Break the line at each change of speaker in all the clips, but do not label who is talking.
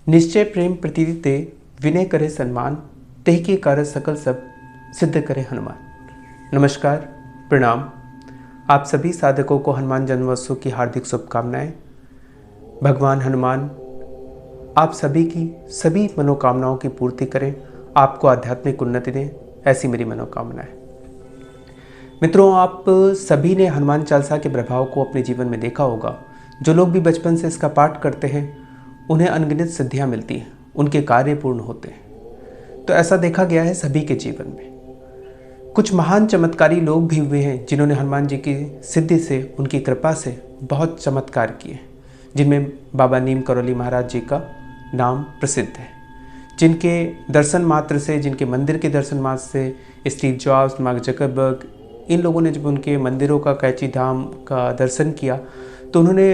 निश्चय प्रेम प्रतीति ते विनय करे सन्मान, तेह के कार्य सकल सब सिद्ध करे हनुमान। नमस्कार, प्रणाम। आप सभी साधकों को हनुमान जन्मोत्सव की हार्दिक शुभकामनाएं। भगवान हनुमान आप सभी की सभी मनोकामनाओं की पूर्ति करें, आपको आध्यात्मिक उन्नति दें, ऐसी मेरी मनोकामना है। मित्रों, आप सभी ने हनुमान चालीसा के प्रभाव को अपने जीवन में देखा होगा। जो लोग भी बचपन से इसका पाठ करते हैं उन्हें अनगिनत सिद्धियां मिलती हैं, उनके कार्य पूर्ण होते हैं। तो ऐसा देखा गया है सभी के जीवन में। कुछ महान चमत्कारी लोग भी हुए हैं जिन्होंने हनुमान जी की सिद्धि से, उनकी कृपा से बहुत चमत्कार किए, जिनमें बाबा नीम करौली महाराज जी का नाम प्रसिद्ध है, जिनके दर्शन मात्र से, जिनके मंदिर के दर्शन मात्र से स्टीव जॉब्स, मार्क जकरबर्ग, इन लोगों ने जब उनके मंदिरों का, कैची धाम का दर्शन किया तो उन्होंने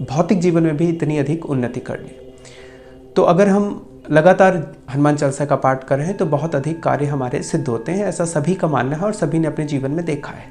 भौतिक जीवन में भी इतनी अधिक उन्नति कर ली। तो अगर हम लगातार हनुमान चालीसा का पाठ कर रहे हैं तो बहुत अधिक कार्य हमारे सिद्ध होते हैं, ऐसा सभी का मानना है और सभी ने अपने जीवन में देखा है।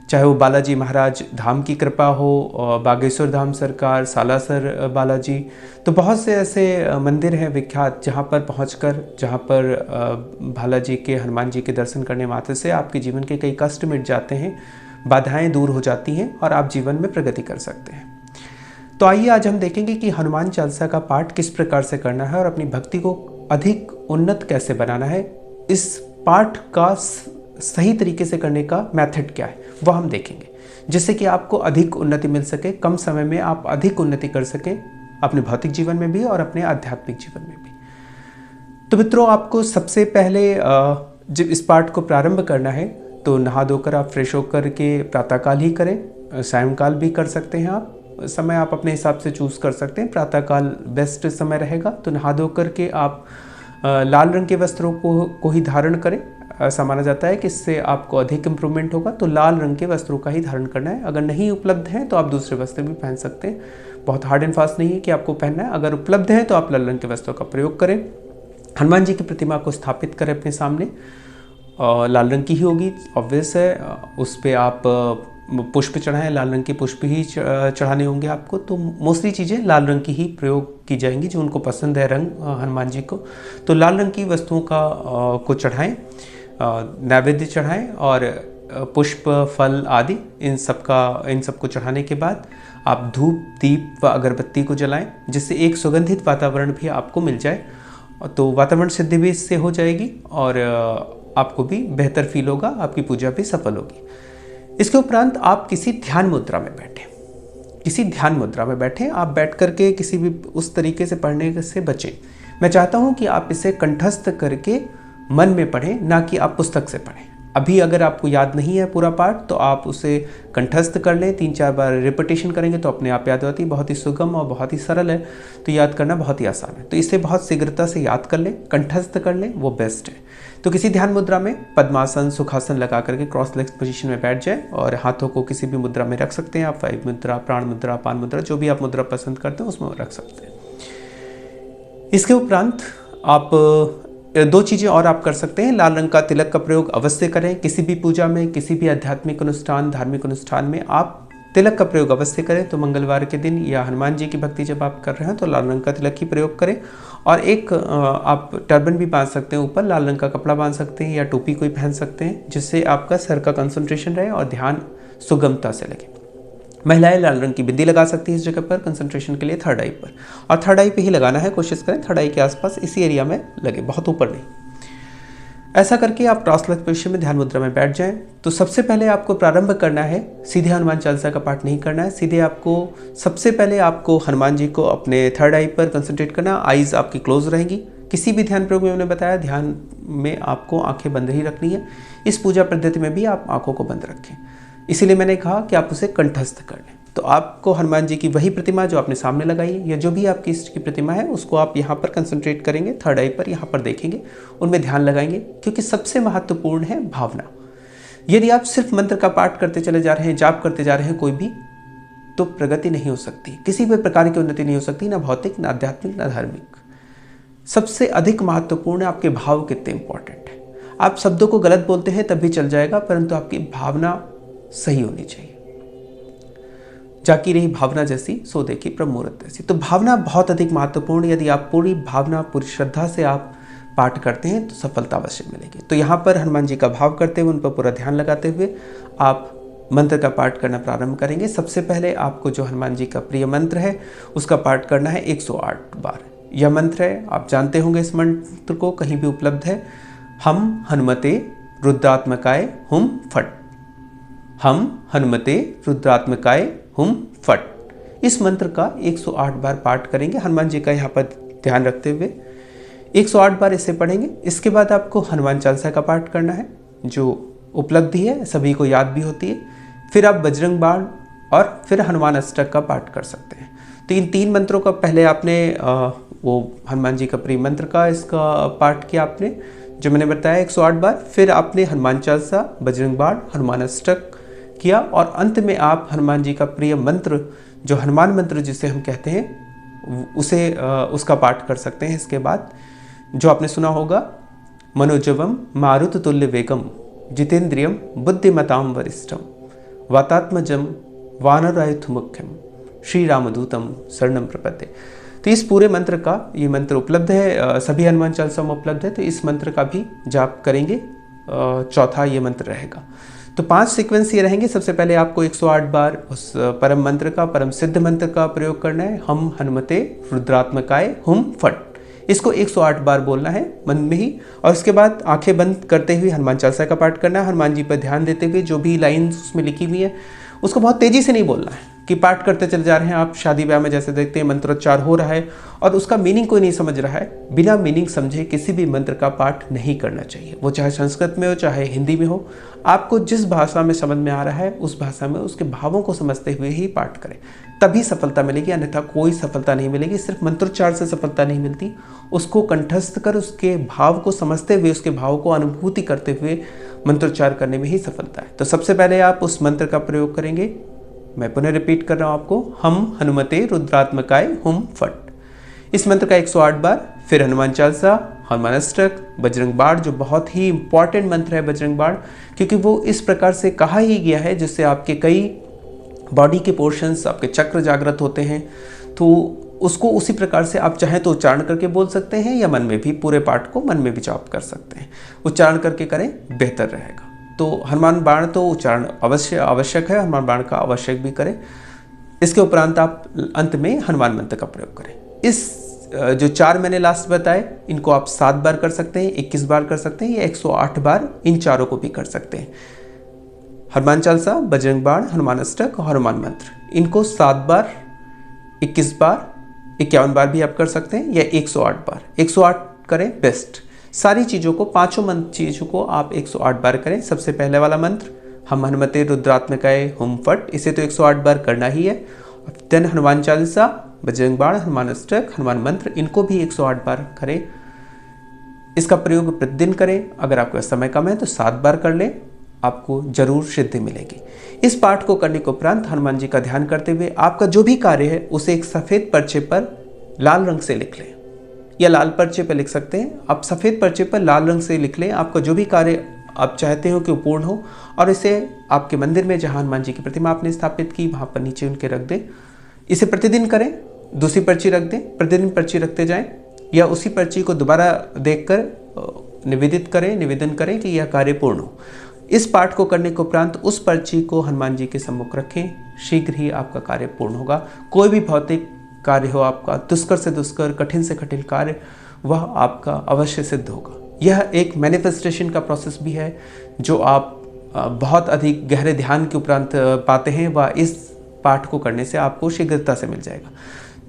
चाहे वो बालाजी महाराज धाम की कृपा हो, बागेश्वर धाम सरकार, सालासर बालाजी, तो बहुत से ऐसे मंदिर हैं विख्यात जहाँ पर पहुँचकर, जहाँ पर बालाजी के, हनुमान जी के दर्शन करने मात्र से आपके जीवन के कई कष्ट मिट जाते हैं, बाधाएं दूर हो जाती हैं और आप जीवन में प्रगति कर सकते हैं। तो आइए आज हम देखेंगे कि हनुमान चालीसा का पाठ किस प्रकार से करना है और अपनी भक्ति को अधिक उन्नत कैसे बनाना है। इस पाठ का सही तरीके से करने का मेथड क्या है वह हम देखेंगे, जिससे कि आपको अधिक उन्नति मिल सके, कम समय में आप अधिक उन्नति कर सकें अपने भौतिक जीवन में भी और अपने आध्यात्मिक जीवन में भी। तो मित्रों, आपको सबसे पहले जब इस पाठ को प्रारंभ करना है तो नहा धोकर आप फ्रेश होकर के प्रातःकाल ही करें, सायंकाल भी कर सकते हैं आप, समय आप अपने हिसाब से चूज़ कर सकते हैं। प्रातःकाल बेस्ट समय रहेगा। तो नहा धो करके आप लाल रंग के वस्त्रों को ही धारण करें। ऐसा माना जाता है कि इससे आपको अधिक इम्प्रूवमेंट होगा, तो लाल रंग के वस्त्रों का ही धारण करना है। अगर नहीं उपलब्ध हैं तो आप दूसरे वस्त्र भी पहन सकते हैं, बहुत हार्ड एंड फास्ट नहीं है कि आपको पहनना है। अगर उपलब्ध है तो आप लाल रंग के वस्त्रों का प्रयोग करें। हनुमान जी की प्रतिमा को स्थापित करें अपने सामने, लाल रंग की ही होगी, ऑब्वियस है। उस पर आप पुष्प चढ़ाएं, लाल रंग के पुष्प ही चढ़ाने होंगे आपको। तो मोस्टली चीज़ें लाल रंग की ही प्रयोग की जाएंगी, जो उनको पसंद है रंग हनुमान जी को। तो लाल रंग की वस्तुओं को चढ़ाएं, नैवेद्य चढ़ाएं और पुष्प, फल आदि इन सबको चढ़ाने के बाद आप धूप, दीप व अगरबत्ती को जलाएं, जिससे एक सुगंधित वातावरण भी आपको मिल जाए। तो वातावरण सिद्धि भी इससे हो जाएगी और आपको भी बेहतर फील होगा, आपकी पूजा भी सफल होगी। इसके उपरांत आप किसी ध्यान मुद्रा में बैठें, आप बैठ करके किसी भी उस तरीके से पढ़ने से बचें। मैं चाहता हूं कि आप इसे कंठस्थ करके मन में पढ़ें, ना कि आप पुस्तक से पढ़ें। अभी अगर आपको याद नहीं है पूरा पाठ तो आप उसे कंठस्थ कर लें, 3-4 बार रिपीटेशन करेंगे तो अपने आप याद होती है। बहुत ही सुगम और बहुत ही सरल है, तो याद करना बहुत ही आसान है। तो इसे बहुत शीघ्रता से याद कर लें, कंठस्थ कर लें, वो बेस्ट है। तो किसी ध्यान मुद्रा में पद्मासन, सुखासन लगा करके क्रॉस लेग्स पोजीशन में बैठ जाए और हाथों को किसी भी मुद्रा में रख सकते हैं आप। वायु मुद्रा, प्राण मुद्रा, पान मुद्रा, जो भी आप मुद्रा पसंद करते हैं उसमें रख सकते हैं। इसके उपरांत आप 2 चीज़ें और आप कर सकते हैं। लाल रंग का तिलक का प्रयोग अवश्य करें। किसी भी पूजा में, किसी भी आध्यात्मिक अनुष्ठान, धार्मिक अनुष्ठान में आप तिलक का प्रयोग अवश्य करें। तो मंगलवार के दिन या हनुमान जी की भक्ति जब आप कर रहे हैं तो लाल रंग का तिलक ही प्रयोग करें। और एक आप टर्बन भी बांध सकते हैं, ऊपर लाल रंग का कपड़ा बांध सकते हैं या टोपी कोई पहन सकते हैं, जिससे आपका सर का कंसंट्रेशन रहे और ध्यान सुगमता से लगे। महिलाएं लाल रंग की बिंदी लगा सकती है इस जगह पर कंसंट्रेशन के लिए, थर्ड आई पर, और थर्ड आई पे ही लगाना है। कोशिश करें थर्ड आई के आसपास, इसी एरिया में लगे, बहुत ऊपर नहीं। ऐसा करके आप क्रॉस लेग पोजीशन में ध्यान मुद्रा में बैठ जाएं। तो सबसे पहले आपको प्रारंभ करना है, सीधे हनुमान चालीसा का पाठ नहीं करना है। सीधे आपको सबसे पहले आपको हनुमान जी को अपने थर्ड आई पर कंसंट्रेट करना। आईज आपकी क्लोज रहेंगी। किसी भी ध्यान प्रयोग में मैंने बताया, ध्यान में आपको आंखें बंद ही रखनी है। इस पूजा पद्धति में भी आप आंखों को बंद रखें, इसीलिए मैंने कहा कि आप उसे कंठस्थ कर लें। तो आपको हनुमान जी की वही प्रतिमा जो आपने सामने लगाई है या जो भी आपकी इष्ट की प्रतिमा है, उसको आप यहाँ पर कंसंट्रेट करेंगे, थर्ड आई पर यहाँ पर देखेंगे, उनमें ध्यान लगाएंगे, क्योंकि सबसे महत्वपूर्ण है भावना। यदि आप सिर्फ मंत्र का पाठ करते चले जा रहे हैं, जाप करते जा रहे हैं कोई भी, तो प्रगति नहीं हो सकती, किसी भी प्रकार की उन्नति नहीं हो सकती, ना भौतिक, ना आध्यात्मिक, ना धार्मिक। सबसे अधिक महत्वपूर्ण है आपके भाव कितने इंपॉर्टेंट है। आप शब्दों को गलत बोलते हैं तब भी चल जाएगा, परंतु आपकी भावना सही होनी चाहिए। जाकी रही भावना जैसी सो देखी ब्रह्म मुहूर्त जैसी। तो भावना बहुत अधिक महत्वपूर्ण। यदि आप पूरी भावना पूरी श्रद्धा से आप पाठ करते हैं तो सफलता अवश्य मिलेगी। तो यहाँ पर हनुमान जी का भाव करते हुए उन पर पूरा ध्यान लगाते हुए आप मंत्र का पाठ करना प्रारंभ करेंगे। सबसे पहले आपको जो हनुमान जी का प्रिय मंत्र है उसका पाठ करना है 108 बार। यह मंत्र है, आप जानते होंगे इस मंत्र को, कहीं भी उपलब्ध है। हम हनुमते रुद्रात्मकाय हुम फट। हम हनुमते रुद्रात्मकाय हुम फट। इस मंत्र का 108 बार पाठ करेंगे हनुमान जी का यहाँ पर ध्यान रखते हुए 108 बार इसे पढ़ेंगे। इसके बाद आपको हनुमान चालीसा का पाठ करना है, जो उपलब्धि है, सभी को याद भी होती है। फिर आप बजरंग बाण और फिर हनुमान अष्टक का पाठ कर सकते हैं। तो इन 3 मंत्रों का पहले आपने वो हनुमान जी का प्रिय मंत्र का इसका पाठ किया आपने, जो मैंने बताया 108 बार। फिर आपने हनुमान चालीसा, बजरंग बाण, हनुमान अष्टक किया और अंत में आप हनुमान जी का प्रिय मंत्र, जो हनुमान मंत्र जिसे हम कहते हैं, उसका पाठ कर सकते हैं। इसके बाद जो आपने सुना होगा, मनोजवम मारुत तुल्य वेगम जितेंद्रियम बुद्धिमताम वरिष्ठम वातात्मजम वानरायुथ मुख्यम श्री रामदूतम शरणम प्रपद्ये। तो इस पूरे मंत्र का ये मंत्र उपलब्ध है, सभी हनुमान चालीसा में उपलब्ध है। तो इस मंत्र का भी जाप करेंगे, चौथा ये मंत्र रहेगा। तो 5 सीक्वेंस ये रहेंगे। सबसे पहले आपको 108 बार उस परम मंत्र का, परम सिद्ध मंत्र का प्रयोग करना है, हम हनुमते रुद्रात्मकाय हुम फट। इसको 108 बार बोलना है मन में ही, और उसके बाद आंखें बंद करते हुए हनुमान चालीसा का पाठ करना है। हनुमान जी पर ध्यान देते हुए जो भी लाइन्स उसमें लिखी हुई है उसको बहुत तेजी से नहीं बोलना है कि पाठ करते चले जा रहे हैं। आप शादी ब्याह में जैसे देखते हैं मंत्रोच्चार हो रहा है और उसका मीनिंग कोई नहीं समझ रहा है, बिना मीनिंग समझे किसी भी मंत्र का पाठ नहीं करना चाहिए। वो चाहे संस्कृत में हो चाहे हिंदी में हो, आपको जिस भाषा में समझ में आ रहा है उस भाषा में उसके भावों को समझते हुए ही पाठ करें, तभी सफलता मिलेगी, अन्यथा कोई सफलता नहीं मिलेगी। सिर्फ मंत्रोच्चार से सफलता नहीं मिलती, उसको कंठस्थ कर उसके भाव को समझते हुए, उसके भाव को अनुभूति करते हुए मंत्रोच्चार करने में ही सफलता है। तो सबसे पहले आप उस मंत्र का प्रयोग करेंगे। मैं पुनः रिपीट कर रहा हूं आपको, हम हनुमते रुद्रात्मकाय हुम फट। इस मंत्र का 108 बार, फिर हनुमान चालीसा, हनुमान अष्टक, बजरंग बाण, जो बहुत ही इंपॉर्टेंट मंत्र है बजरंग बाण, क्योंकि वो इस प्रकार से कहा ही गया है जिससे आपके कई बॉडी के पोर्शंस, आपके चक्र जागृत होते हैं। तो उसको उसी प्रकार से आप चाहें तो उच्चारण करके बोल सकते हैं या मन में भी, पूरे पाठ को मन में भी जाप कर सकते हैं। उच्चारण करके करें, बेहतर रहेगा। तो हनुमान बाण तो उच्चारण आवश्यक है, हनुमान बाण का आवश्यक भी करें। इसके उपरांत आप अंत में हनुमान मंत्र का प्रयोग करें। इस जो 4 मैंने लास्ट बताए, इनको आप 7 बार कर सकते हैं, 21 बार कर सकते हैं या 108 बार, इन चारों को भी कर सकते हैं। हनुमान चालीसा, बजरंग बाण, हनुमान अष्टक और हनुमान मंत्र, इनको 7 बार, 21 बार, 51 बार भी आप कर सकते हैं या 108 बार। 108 करें बेस्ट। सारी चीज़ों को, पांचों चीज़ों को आप 108 बार करें। सबसे पहले वाला मंत्र, हम हनुमते रुद्रात्मकाय हुम फट, इसे तो 108 बार करना ही है। देन हनुमान चालीसा, बजरंग बाण, हनुमान अष्टक, हनुमान मंत्र, इनको भी 108 बार करें। इसका प्रयोग प्रतिदिन करें। अगर आपका समय कम है तो 7 बार कर लें, आपको जरूर सिद्धि मिलेगी। इस पाठ को करने के उपरांत हनुमान जी का ध्यान करते हुए आपका जो भी कार्य है उसे एक सफ़ेद पर्चे पर लाल रंग से लिख लें, या लाल पर्चे पर लिख सकते हैं आप। सफ़ेद पर्चे पर लाल रंग से लिख लें आपका जो भी कार्य आप चाहते हो कि वो पूर्ण हो, और इसे आपके मंदिर में जहाँ हनुमान जी की प्रतिमा आपने स्थापित की वहाँ पर नीचे उनके रख दें। इसे प्रतिदिन करें, दूसरी पर्ची रख दें, प्रतिदिन पर्ची रखते जाएं, या उसी पर्ची को दोबारा देखकर निवेदन करें कि यह कार्य पूर्ण हो। इस पाठ को करने के उपरांत उस पर्ची को हनुमान जी के सम्मुख रखें, शीघ्र ही आपका कार्य पूर्ण होगा। कोई भी भौतिक कार्य हो आपका, दुष्कर से दुष्कर, कठिन से कठिन कार्य, वह आपका अवश्य सिद्ध होगा। यह एक मैनिफेस्टेशन का प्रोसेस भी है जो आप बहुत अधिक गहरे ध्यान के उपरांत पाते हैं, वह इस पाठ को करने से आपको शीघ्रता से मिल जाएगा।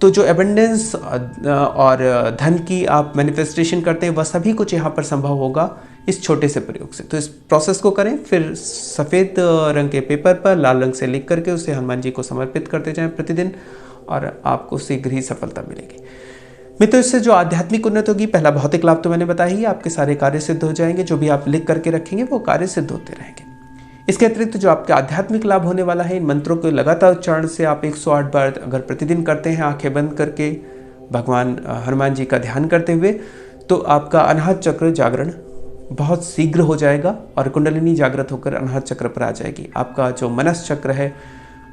तो जो एबंडेंस और धन की आप मैनिफेस्टेशन करते हैं वह सभी कुछ यहाँ पर संभव होगा इस छोटे से प्रयोग से। तो इस प्रोसेस को करें, फिर सफ़ेद रंग के पेपर पर लाल रंग से लिख करके उसे हनुमान जी को समर्पित करते जाएं प्रतिदिन, और आपको शीघ्र ही सफलता मिलेगी। मित्रों, इससे जो आध्यात्मिक उन्नति होगी, पहला भौतिक लाभ तो मैंने बताया ही, आपके सारे कार्य सिद्ध हो जाएंगे। जो भी आप लिख करके रखेंगे वो कार्य सिद्ध होते रहेंगे। इसके अतिरिक्त जो आपके आध्यात्मिक लाभ होने वाला है, इन मंत्रों के लगातार उच्चारण से आप 108 बार अगर प्रतिदिन करते हैं आंखें बंद करके भगवान हनुमान जी का ध्यान करते हुए, तो आपका अनाहत चक्र जागरण बहुत शीघ्र हो जाएगा और कुंडलिनी जागृत होकर अनाहत चक्र पर आ जाएगी। आपका जो मनस चक्र है,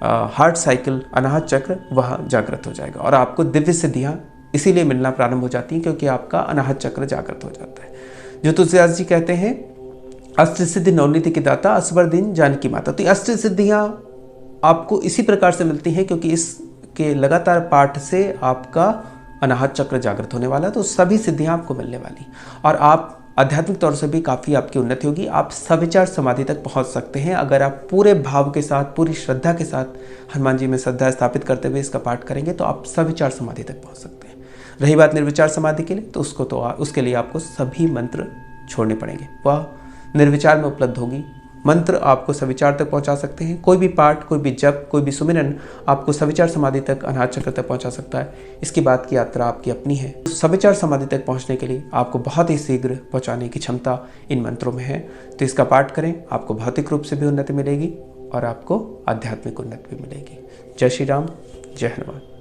हार्ट साइकिल, अनाहत चक्र वह जागृत हो जाएगा और आपको दिव्य सिद्धियाँ इसीलिए मिलना प्रारंभ हो जाती हैं क्योंकि आपका अनाहत चक्र जागृत हो जाता है। जो तुलसीदास जी कहते हैं, अष्ट सिद्धि नवनीति की दाता, असवर दिन जानकी माता। तो अष्ट सिद्धियाँ आपको इसी प्रकार से मिलती हैं क्योंकि इसके लगातार पाठ से आपका अनाहत चक्र जागृत होने वाला है, तो सभी सिद्धियाँ आपको मिलने वाली और आप आध्यात्मिक तौर से भी काफ़ी आपकी उन्नति होगी। आप सविचार समाधि तक पहुंच सकते हैं अगर आप पूरे भाव के साथ, पूरी श्रद्धा के साथ हनुमान जी में श्रद्धा स्थापित करते हुए इसका पाठ करेंगे तो आप सविचार समाधि तक पहुंच सकते हैं। रही बात निर्विचार समाधि के लिए, तो उसके लिए आपको सभी मंत्र छोड़ने पड़ेंगे, वह निर्विचार में उपलब्ध होगी। मंत्र आपको सविचार तक पहुंचा सकते हैं। कोई भी पाठ, कोई भी जप, कोई भी सुमिरन आपको सविचार समाधि तक, अनाहत चक्र तक पहुंचा सकता है। इसके बाद की यात्रा आपकी अपनी है। सविचार समाधि तक पहुंचने के लिए आपको बहुत ही शीघ्र पहुंचाने की क्षमता इन मंत्रों में है। तो इसका पाठ करें, आपको भौतिक रूप से भी उन्नति मिलेगी और आपको आध्यात्मिक उन्नति भी मिलेगी। जय श्री राम, जय हनुमान।